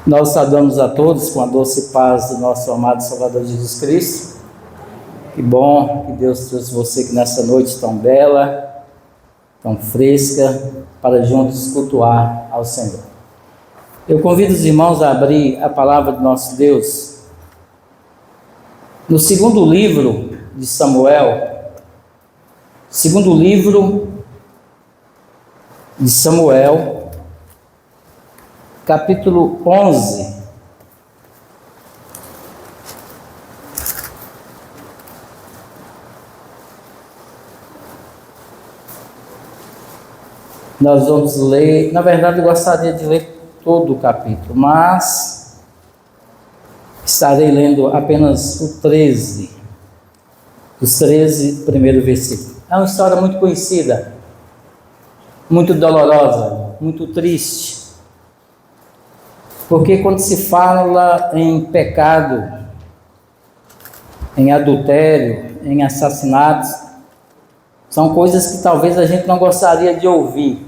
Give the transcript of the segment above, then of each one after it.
Nós saudamos a todos com a doce paz do nosso amado Salvador Jesus Cristo. Que bom que Deus trouxe você aqui nessa noite tão bela, tão fresca, para juntos cultuar ao Senhor. Eu convido os irmãos a abrir a palavra do nosso Deus no segundo livro de Samuel, capítulo 11. Nós vamos ler, na verdade eu gostaria de ler todo o capítulo, mas estarei lendo apenas o 13, os 13 primeiros versículos. É uma história muito conhecida, muito dolorosa, muito triste. Porque quando se fala em pecado, em adultério, em assassinatos, são coisas que talvez a gente não gostaria de ouvir.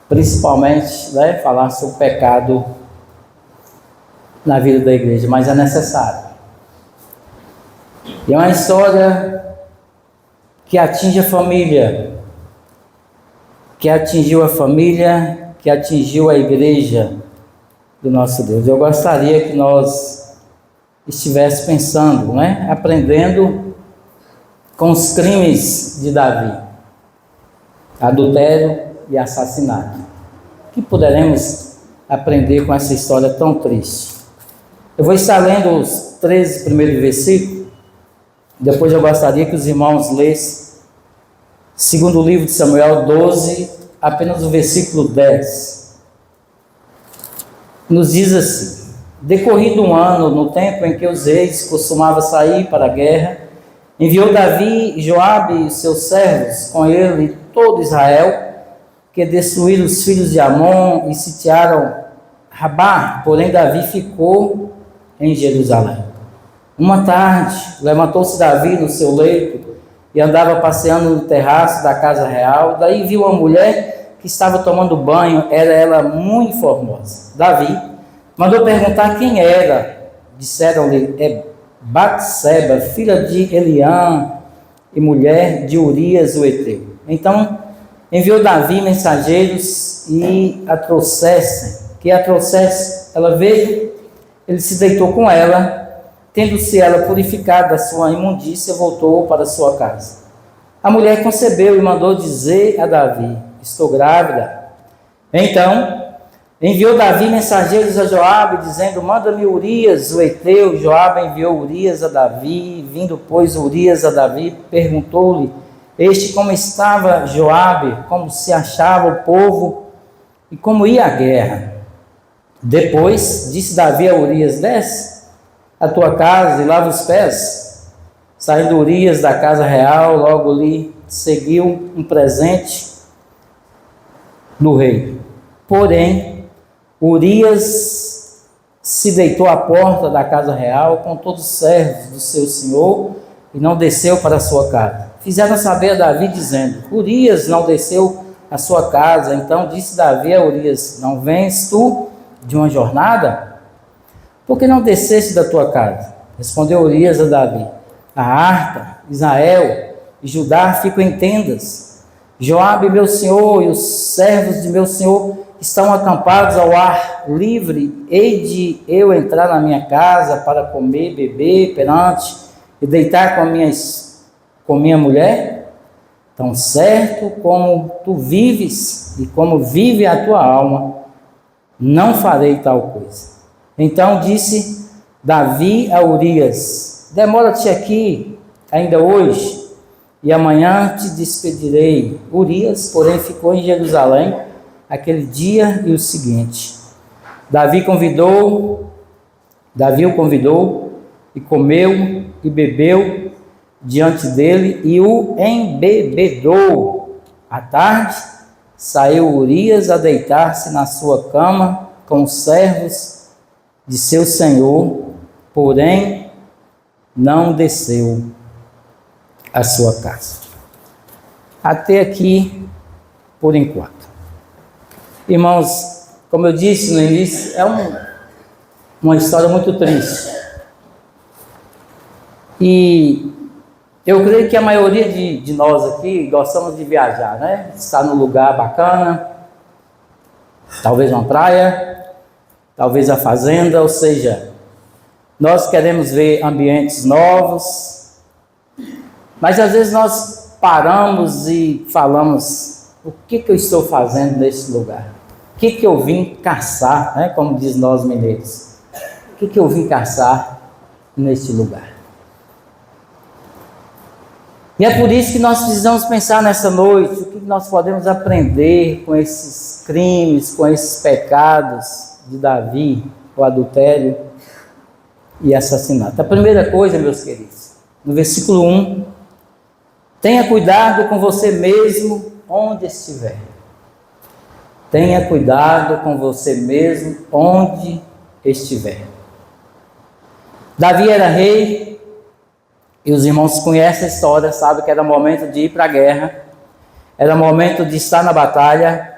Principalmente, falar sobre pecado na vida da igreja, mas é necessário. E é uma história que atinge a família, que atingiu a família, que atingiu a igreja do nosso Deus. Eu gostaria que nós estivéssemos pensando, aprendendo com os crimes de Davi, adultério e assassinato. O que poderemos aprender com essa história tão triste? Eu vou estar lendo os 13 primeiros versículos, depois eu gostaria que os irmãos lessem segundo livro de Samuel 12, apenas o versículo 10. Nos diz assim: decorrido um ano, no tempo em que os reis costumavam sair para a guerra, enviou Davi, Joabe e seus servos, com ele todo Israel, que destruíram os filhos de Amon e sitiaram Rabá, porém Davi ficou em Jerusalém. Uma tarde, levantou-se Davi no seu leito e andava passeando no terraço da casa real. Daí viu uma mulher que estava tomando banho, era ela muito formosa. Davi mandou perguntar quem era. Disseram-lhe: é Batseba, filha de Eliã e mulher de Urias o Heteu. Então enviou Davi mensageiros e a trouxessem. Ela veio, ele se deitou com ela. Tendo-se ela purificado da sua imundícia, voltou para sua casa. A mulher concebeu e mandou dizer a Davi: estou grávida. Então enviou Davi mensageiros a Joabe, dizendo: manda-me Urias o Heteu. Joabe enviou Urias a Davi. Vindo, pois, Urias a Davi, perguntou-lhe este como estava Joabe, como se achava o povo e como ia a guerra. Depois disse Davi a Urias: desce a tua casa e lava os pés. Saindo Urias da casa real, logo lhe seguiu um presente do rei. Porém, Urias se deitou à porta da casa real com todos os servos do seu senhor e não desceu para a sua casa. Fizeram saber a Davi, dizendo: Urias não desceu à sua casa. Então disse Davi a Urias: não vens tu de uma jornada? Por que não desceste da tua casa? Respondeu Urias a Davi: a harpa, Israel e Judá ficam em tendas. Joabe, meu senhor, e os servos de meu senhor estão acampados ao ar livre. Hei de eu entrar na minha casa para comer, beber perante e deitar com minha mulher? Tão certo como tu vives e como vive a tua alma, não farei tal coisa. Então disse Davi a Urias: demora-te aqui ainda hoje, e amanhã te despedirei. Urias, porém, ficou em Jerusalém aquele dia e o seguinte. Davi o convidou e comeu e bebeu diante dele e o embebedou. À tarde saiu Urias a deitar-se na sua cama com os servos de seu senhor, porém não desceu à sua casa. Até aqui, por enquanto. Irmãos, como eu disse no início, é uma história muito triste. E eu creio que a maioria de nós aqui gostamos de viajar, né? Estar num lugar bacana, talvez uma praia, talvez a fazenda, ou seja, nós queremos ver ambientes novos, mas às vezes nós paramos e falamos: o que eu estou fazendo nesse lugar? O que eu vim caçar, né? Como diz nós mineiros, o que eu vim caçar neste lugar? E é por isso que nós precisamos pensar nessa noite, o que nós podemos aprender com esses crimes, com esses pecados de Davi, o adultério e assassinato. A primeira coisa, meus queridos, no versículo 1, tenha cuidado com você mesmo onde estiver. Tenha cuidado com você mesmo onde estiver. Davi era rei, e os irmãos conhecem a história, sabem que era momento de ir para a guerra, era momento de estar na batalha.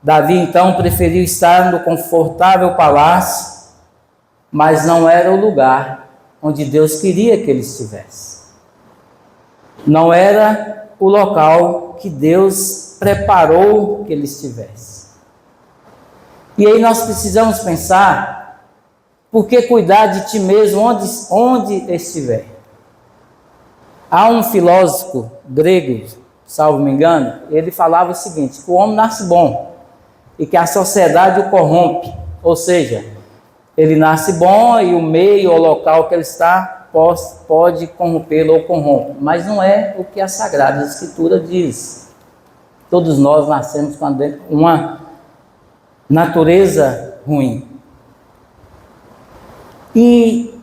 Davi então preferiu estar no confortável palácio, mas não era o lugar onde Deus queria que ele estivesse. Não era o local que Deus preparou que ele estivesse. E aí nós precisamos pensar, por que cuidar de ti mesmo onde estiver? Há um filósofo grego, salvo me engano, ele falava o seguinte: que o homem nasce bom e que a sociedade o corrompe. Ou seja, ele nasce bom e o meio ou local que ele está pode corrompê-lo ou corrompe. Mas não é o que a Sagrada Escritura diz. Todos nós nascemos com uma natureza ruim. E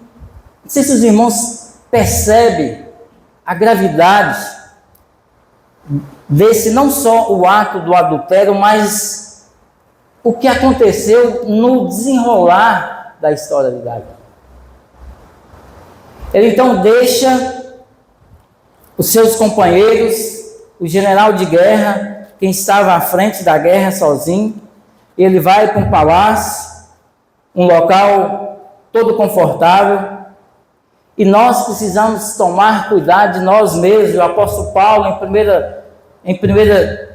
não sei se os irmãos percebem a gravidade desse, não só o ato do adultério, mas o que aconteceu no desenrolar da história de Davi. Ele então deixa os seus companheiros, o general de guerra, quem estava à frente da guerra sozinho, ele vai para um palácio, um local todo confortável. E nós precisamos tomar cuidado de nós mesmos. O apóstolo Paulo, em 1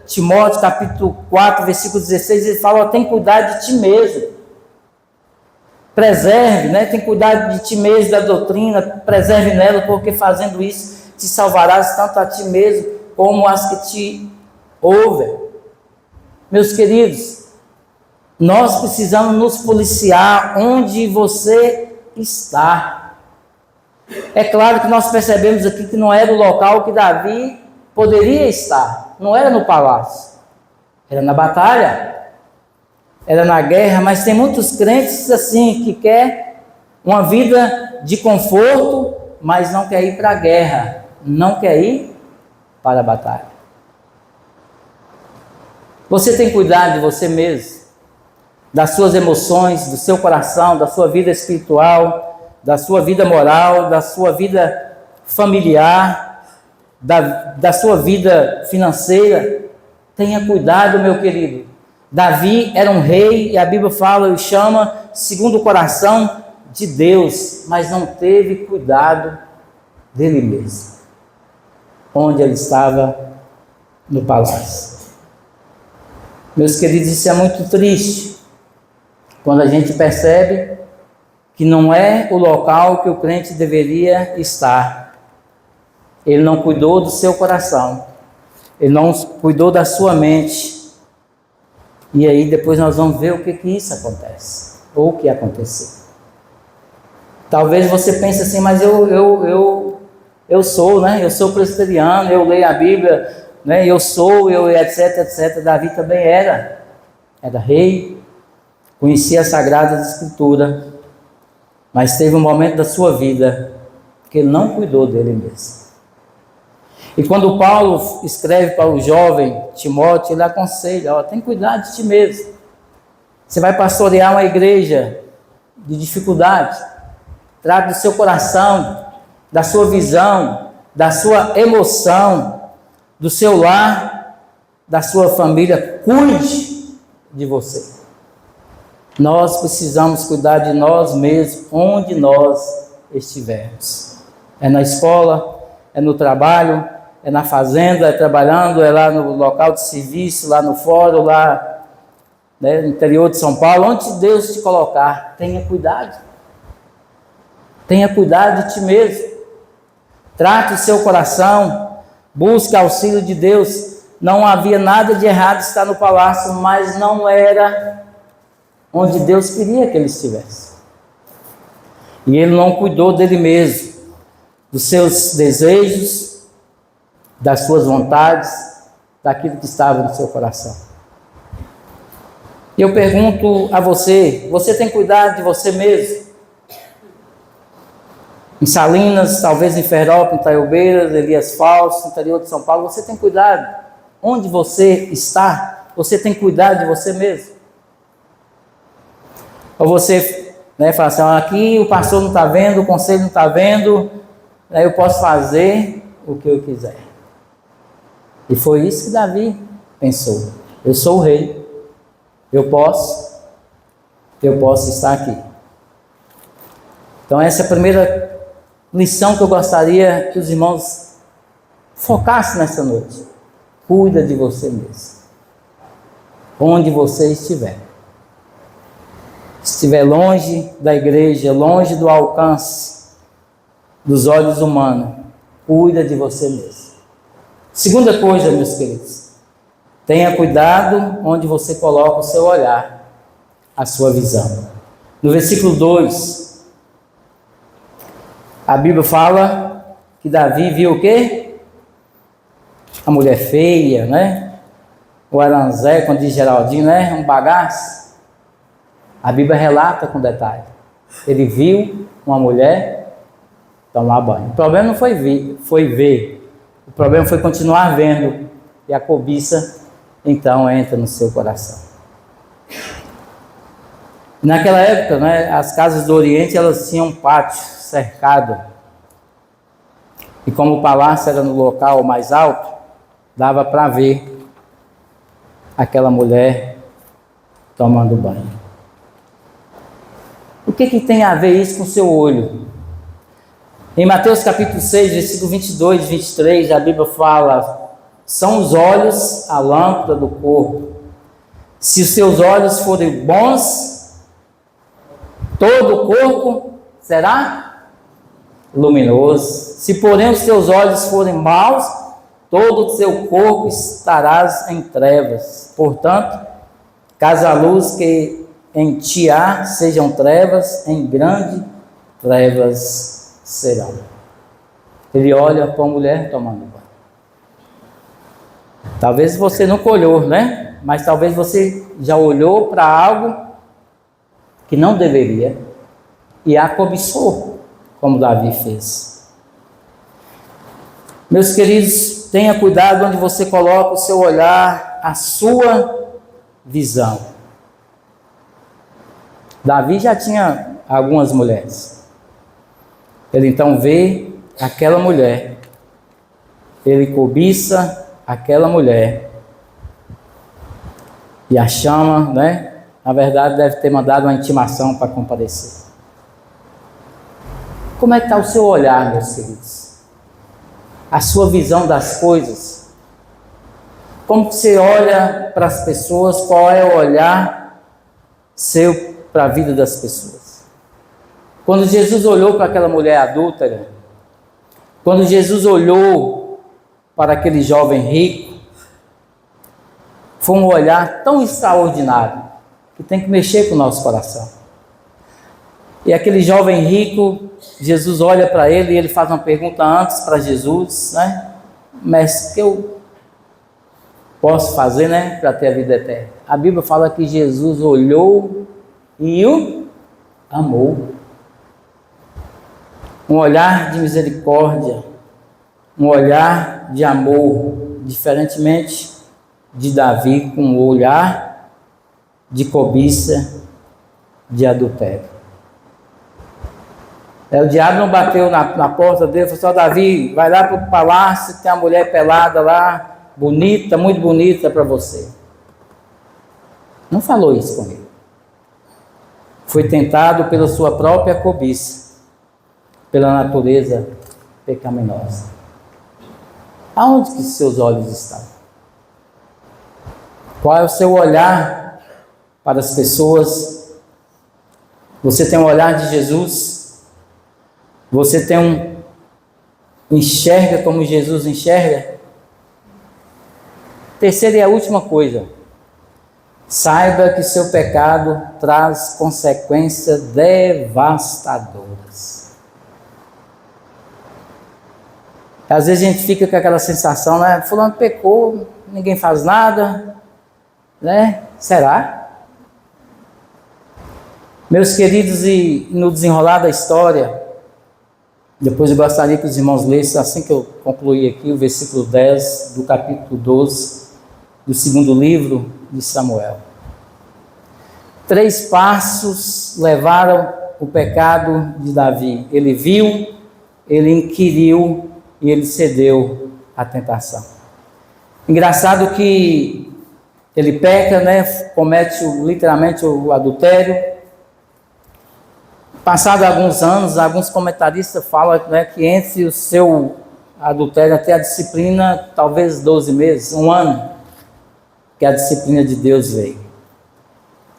Timóteo, capítulo 4, versículo 16, ele fala: tem cuidado de ti mesmo. Preserve, né? Tem cuidado de ti mesmo, da doutrina, preserve nela, porque fazendo isso te salvarás tanto a ti mesmo como as que te ouvem. Meus queridos, nós precisamos nos policiar onde você está. É claro que nós percebemos aqui que não era o local que Davi poderia estar, não era no palácio, era na batalha, era na guerra. Mas tem muitos crentes assim que quer uma vida de conforto, mas não quer ir para a guerra, não quer ir para a batalha. Você tem cuidado de você mesmo, das suas emoções, do seu coração, da sua vida espiritual, da sua vida moral, da sua vida familiar, da sua vida financeira? Tenha cuidado, meu querido. Davi era um rei, e a Bíblia fala e chama segundo o coração de Deus, mas não teve cuidado dele mesmo, onde ele estava no palácio. Meus queridos, isso é muito triste, quando a gente percebe que não é o local que o crente deveria estar. Ele não cuidou do seu coração, ele não cuidou da sua mente. E aí depois nós vamos ver o que isso acontece, ou o que aconteceu. Talvez você pense assim: mas eu sou, né? Eu sou presbiteriano, eu leio a Bíblia, né? Eu etc, etc. Davi também era rei, conhecia a Sagrada Escritura, mas teve um momento da sua vida que ele não cuidou dele mesmo. E quando Paulo escreve para o jovem Timóteo, ele aconselha: tem cuidado de ti mesmo. Você vai pastorear uma igreja de dificuldade, trate do seu coração, da sua visão, da sua emoção, do seu lar, da sua família. Cuide de você. Nós precisamos cuidar de nós mesmos onde nós estivermos. É na escola, é no trabalho, é na fazenda, é trabalhando, é lá no local de serviço, lá no fórum, lá, né, no interior de São Paulo, onde Deus te colocar, tenha cuidado. Tenha cuidado de ti mesmo. Trate o seu coração, busque auxílio de Deus. Não havia nada de errado estar no palácio, mas não era onde Deus queria que ele estivesse. E ele não cuidou dele mesmo, dos seus desejos, das suas vontades, daquilo que estava no seu coração. E eu pergunto a você, você tem cuidado de você mesmo? Em Salinas, talvez em Ferópolis, em Itaiobeiras, Elias Falso, no interior de São Paulo, você tem cuidado? Onde você está, você tem cuidado de você mesmo? Ou você, né, fala assim, aqui o pastor não está vendo, o conselho não está vendo, eu posso fazer o que eu quiser. E foi isso que Davi pensou. Eu sou o rei, eu posso estar aqui. Então essa é a primeira lição que eu gostaria que os irmãos focassem nessa noite. Cuida de você mesmo. Onde você estiver. Estiver longe da igreja, longe do alcance dos olhos humanos, cuida de você mesmo. Segunda coisa, meus queridos, tenha cuidado onde você coloca o seu olhar, a sua visão. No versículo 2, a Bíblia fala que Davi viu o quê? A mulher feia, né? O aranzé, quando diz Geraldinho, né? Um bagaço. A Bíblia relata com detalhe. Ele viu uma mulher tomar banho. O problema não foi ver. O problema foi continuar vendo. E a cobiça, então, entra no seu coração. Naquela época, né, as casas do Oriente, elas tinham um pátio cercado. E como o palácio era no local mais alto, dava para ver aquela mulher tomando banho. O que tem a ver isso com o seu olho? Em Mateus capítulo 6, versículo 22 e 23, a Bíblia fala: são os olhos a lâmpada do corpo. Se os seus olhos forem bons, todo o corpo será luminoso. Se porém os seus olhos forem maus, todo o seu corpo estarás em trevas. Portanto, caso a luz que em ti há sejam trevas, em grande trevas serão. Ele olha para a mulher tomando banho. Talvez você nunca olhou, né? Mas talvez você já olhou para algo que não deveria e a cobiçou, como Davi fez. Meus queridos, tenha cuidado onde você coloca o seu olhar, a sua visão. Davi já tinha algumas mulheres. Ele então vê aquela mulher, ele cobiça aquela mulher e a chama, né? Na verdade, deve ter mandado uma intimação para comparecer. Como é que está o seu olhar, meus queridos? A sua visão das coisas? Como você olha para as pessoas? Qual é o olhar seu para a vida das pessoas? Quando Jesus olhou para aquela mulher adúltera, quando Jesus olhou para aquele jovem rico, foi um olhar tão extraordinário que tem que mexer com o nosso coração. E aquele jovem rico, Jesus olha para ele e ele faz uma pergunta antes para Jesus, né? Mestre, o que eu posso fazer, né, para ter a vida eterna? A Bíblia fala que Jesus olhou e o amou. Um olhar de misericórdia, um olhar de amor, diferentemente de Davi, com um olhar de cobiça, de adultério. O diabo não bateu na porta dele e falou assim: Davi, vai lá para o palácio, tem uma mulher pelada lá, bonita, muito bonita para você. Não falou isso com ele. foi tentado pela sua própria cobiça, pela natureza pecaminosa. Aonde que seus olhos estão? Qual é o seu olhar para as pessoas? Você tem um olhar de Jesus? Você tem enxerga como Jesus enxerga? Terceira e a última coisa. Saiba que seu pecado traz consequências devastadoras. Às vezes a gente fica com aquela sensação, né? Fulano pecou, ninguém faz nada, né? Será? Meus queridos, e no desenrolar da história, depois eu gostaria que os irmãos lessem, assim que eu concluir aqui, o versículo 10 do capítulo 12 do segundo livro de Samuel. 3 passos levaram o pecado de Davi. Ele viu, ele inquiriu e ele cedeu à tentação. Engraçado que ele peca, né? Comete literalmente o adultério. Passados alguns anos, alguns comentaristas falam, né, que entre o seu adultério até a disciplina, talvez 12 meses, 1 ano, que a disciplina de Deus veio.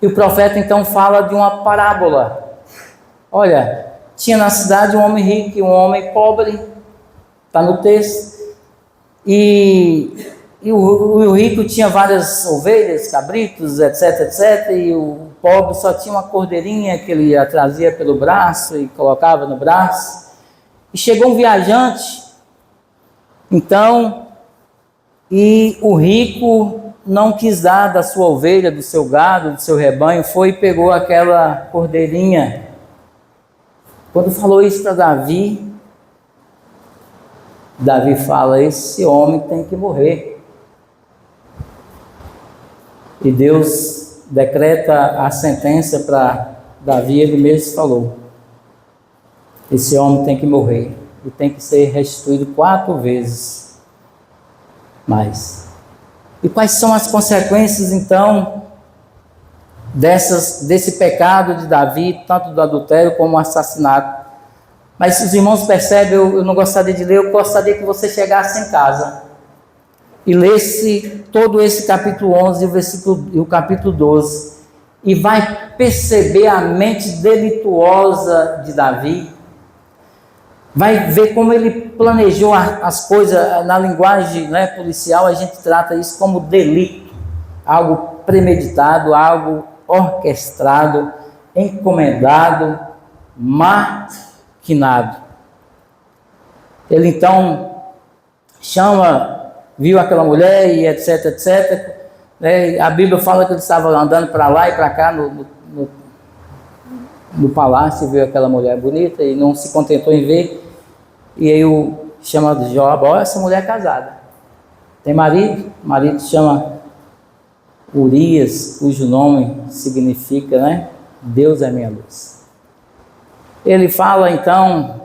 E o profeta então fala de uma parábola. Olha, tinha na cidade um homem rico e um homem pobre, está no texto, e o rico tinha várias ovelhas, cabritos, etc, etc, e o pobre só tinha uma cordeirinha que ele trazia pelo braço e colocava no braço. E chegou um viajante, então, e o rico não quis dar da sua ovelha, do seu gado, do seu rebanho, foi e pegou aquela cordeirinha. Quando falou isso para Davi, Davi fala, esse homem tem que morrer. E Deus decreta a sentença para Davi, ele mesmo falou, esse homem tem que morrer, e tem que ser restituído 4 vezes mais. E quais são as consequências, então, desse pecado de Davi, tanto do adultério como do assassinato? Mas se os irmãos percebem, eu não gostaria de ler, eu gostaria que você chegasse em casa e lesse todo esse capítulo 11 e o capítulo 12, e vai perceber a mente delituosa de Davi, vai ver como ele planejou as coisas. Na linguagem, né, policial, a gente trata isso como delito, algo premeditado, algo orquestrado, encomendado, maquinado. Ele então viu aquela mulher e etc, etc. Né? A Bíblia fala que ele estava andando para lá e para cá no palácio, viu aquela mulher bonita e não se contentou em ver. E aí chama de Joabe, olha, essa mulher é casada. Tem marido, o marido chama Urias, cujo nome significa, né? Deus é minha luz. Ele fala então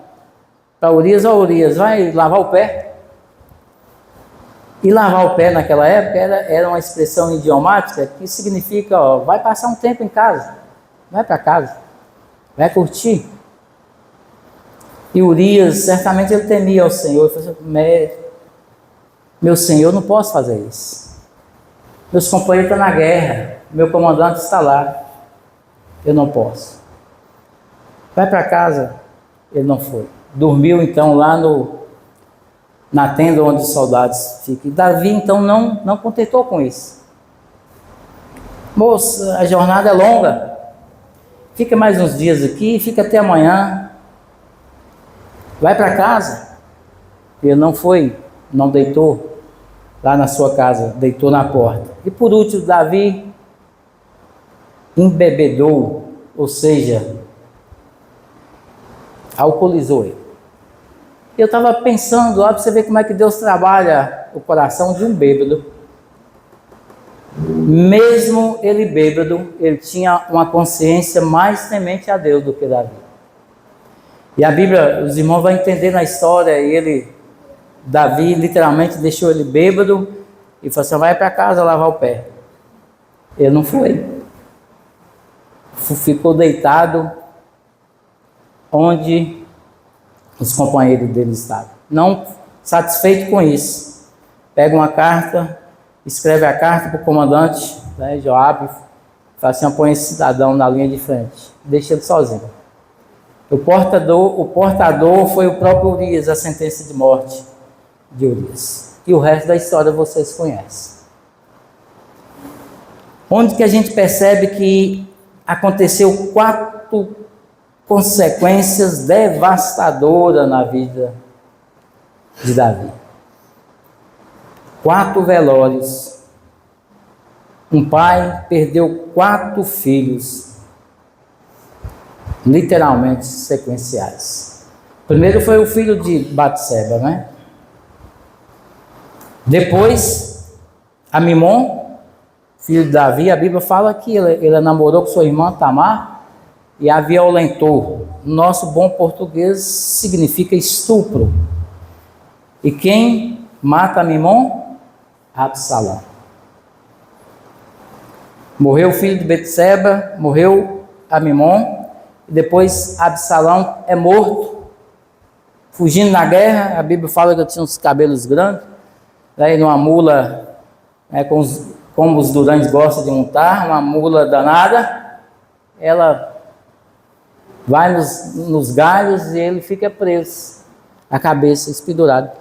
para Urias, ó Urias, vai lavar o pé. E lavar o pé naquela época era uma expressão idiomática que significa, ó, vai passar um tempo em casa, vai para casa, vai curtir. E Urias, certamente ele temia ao Senhor, ele falou assim, meu Senhor, não posso fazer isso. Meus companheiros estão na guerra, meu comandante está lá, eu não posso. Vai para casa. Ele não foi. Dormiu então lá na tenda onde os soldados ficam. E Davi então não contentou com isso. Moça, a jornada é longa, fica mais uns dias aqui, fica até amanhã. Vai para casa. Ele não foi, não deitou lá na sua casa, deitou na porta. E por último, Davi embebedou, ou seja, alcoolizou ele. Eu estava pensando, lá para você ver como é que Deus trabalha o coração de um bêbado. Mesmo ele bêbado, ele tinha uma consciência mais temente a Deus do que Davi. E a Bíblia, os irmãos vão entender na história, Davi literalmente deixou ele bêbado e falou assim, vai para casa lavar o pé. Ele não foi. ficou deitado onde os companheiros dele estavam. Não satisfeito com isso, pega uma carta, escreve a carta para o comandante, né, Joabe, fala assim: põe esse cidadão na linha de frente, deixa ele sozinho. O portador foi o próprio Urias, a sentença de morte de Urias. E o resto da história vocês conhecem. Onde que a gente percebe que aconteceu 4 consequências devastadoras na vida de Davi. 4 velórios. Um pai perdeu 4 filhos, literalmente sequenciais. Primeiro foi o filho de Batseba, né? Depois, Amimon, filho de Davi, a Bíblia fala que ele namorou com sua irmã Tamar e a violentou. Nosso bom português significa estupro. E quem mata Amimon? Absalão. Morreu o filho de Betseba, morreu Amimon, e depois Absalão é morto, fugindo na guerra. A Bíblia fala que ele tinha uns cabelos grandes, né, numa mula, né, como os durães gostam de montar, uma mula danada. Ela vai nos galhos e ele fica preso, a cabeça espendurada.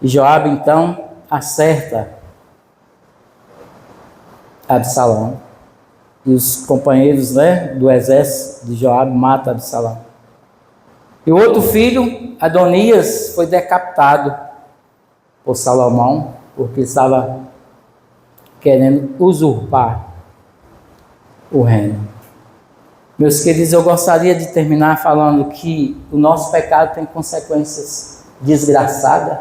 E Joabe então acerta Absalão. E os companheiros, né, do exército de Joabe matam Absalão. E o outro filho, Adonias, foi decapitado por Salomão, porque estava querendo usurpar o reino. Meus queridos, eu gostaria de terminar falando que o nosso pecado tem consequências desgraçadas,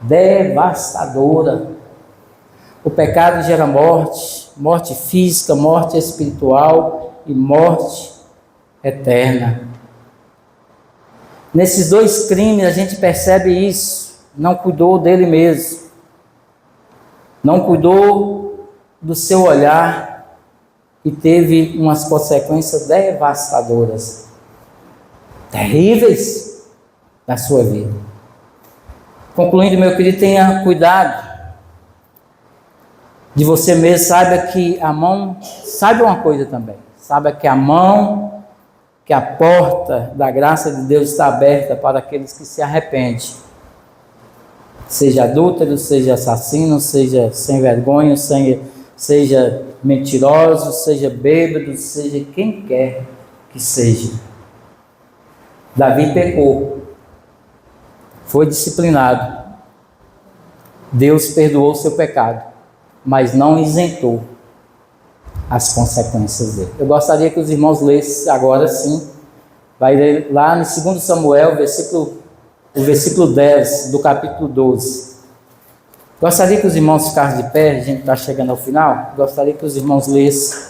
devastadoras. O pecado gera morte, morte física, morte espiritual e morte eterna. Nesses 2 crimes a gente percebe isso. Não cuidou dele mesmo, não cuidou do seu olhar e teve umas consequências devastadoras, terríveis na sua vida. Concluindo, meu querido, tenha cuidado de você mesmo. Saiba que a mão, saiba uma coisa também, saiba que a mão, que a porta da graça de Deus está aberta para aqueles que se arrependem. Seja adúltero, seja assassino, seja sem vergonha, seja mentiroso, seja bêbado, seja quem quer que seja. Davi pecou, foi disciplinado. Deus perdoou o seu pecado, mas não isentou as consequências dele. Eu gostaria que os irmãos lessem agora sim, vai ler lá no 2 Samuel, o versículo 10 do capítulo 12. Gostaria que os irmãos ficassem de pé, a gente está chegando ao final. Gostaria que os irmãos lessem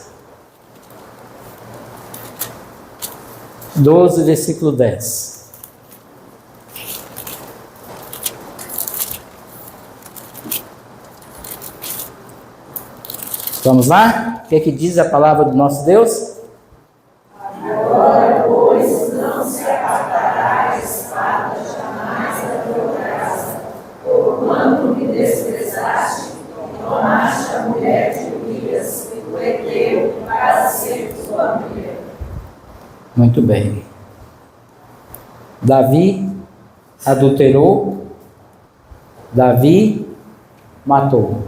12, versículo 10. Vamos lá? O que é que diz a palavra do nosso Deus? Agora, pois, não se apartará a espada jamais da tua casa, porquanto me desprezaste, tomaste a mulher de Urias, o heteu, para ser sua mulher. Muito bem. Davi adulterou, Davi matou.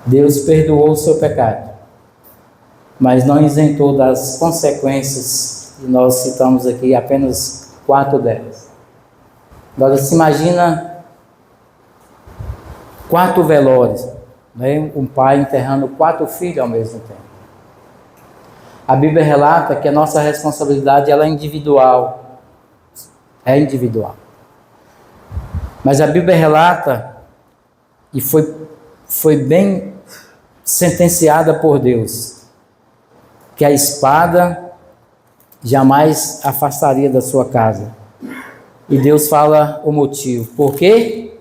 Deus perdoou o seu pecado, mas não isentou das consequências, e nós citamos aqui apenas 4 delas. Agora se imagina 4 velórios, né? Um pai enterrando 4 filhos ao mesmo tempo. A Bíblia relata que a nossa responsabilidade ela é individual. É individual. Mas a Bíblia relata, e foi bem sentenciada por Deus, que a espada jamais afastaria da sua casa. E Deus fala o motivo. Por quê?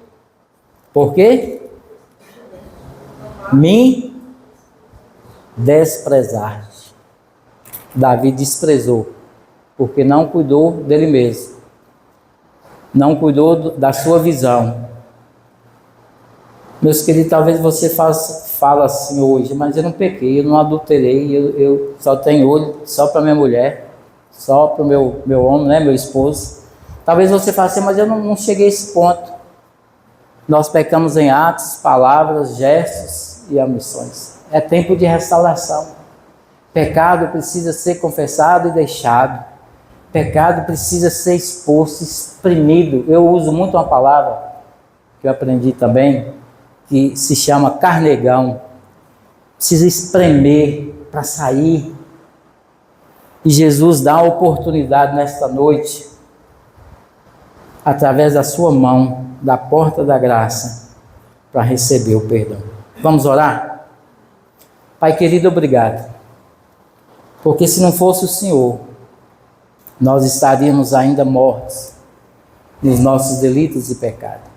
Por quê? Me desprezaste. Davi desprezou, porque não cuidou dele mesmo, não cuidou da sua visão. Meus queridos, talvez você fala assim hoje, mas eu não pequei, eu não adulterei, eu só tenho olho só para minha mulher, só para o meu homem, né, meu esposo. Talvez você fale assim, mas eu não cheguei a esse ponto. Nós pecamos em atos, palavras, gestos e omissões. É tempo de restauração. Pecado precisa ser confessado e deixado. Pecado precisa ser exposto, exprimido. Eu uso muito uma palavra que eu aprendi também, que se chama carnegão. Precisa espremer para sair. E Jesus dá a oportunidade nesta noite, através da sua mão, da porta da graça, para receber o perdão. Vamos orar? Pai querido, obrigado. Porque se não fosse o Senhor, nós estaríamos ainda mortos nos nossos delitos e pecados.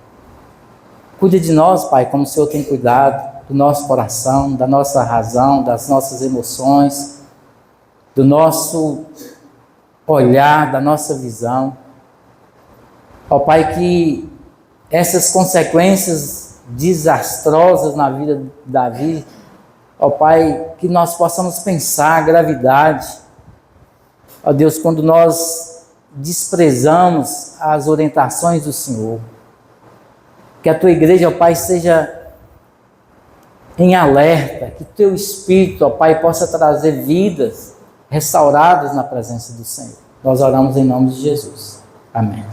Cuide de nós, Pai, como o Senhor tem cuidado do nosso coração, da nossa razão, das nossas emoções, do nosso olhar, da nossa visão. Ó Pai, que essas consequências desastrosas na vida de Davi, ó Pai, que nós possamos pensar a gravidade. Ó Deus, quando nós desprezamos as orientações do Senhor, que a Tua igreja, ó Pai, seja em alerta, que Teu Espírito, ó Pai, possa trazer vidas restauradas na presença do Senhor. Nós oramos em nome de Jesus. Amém.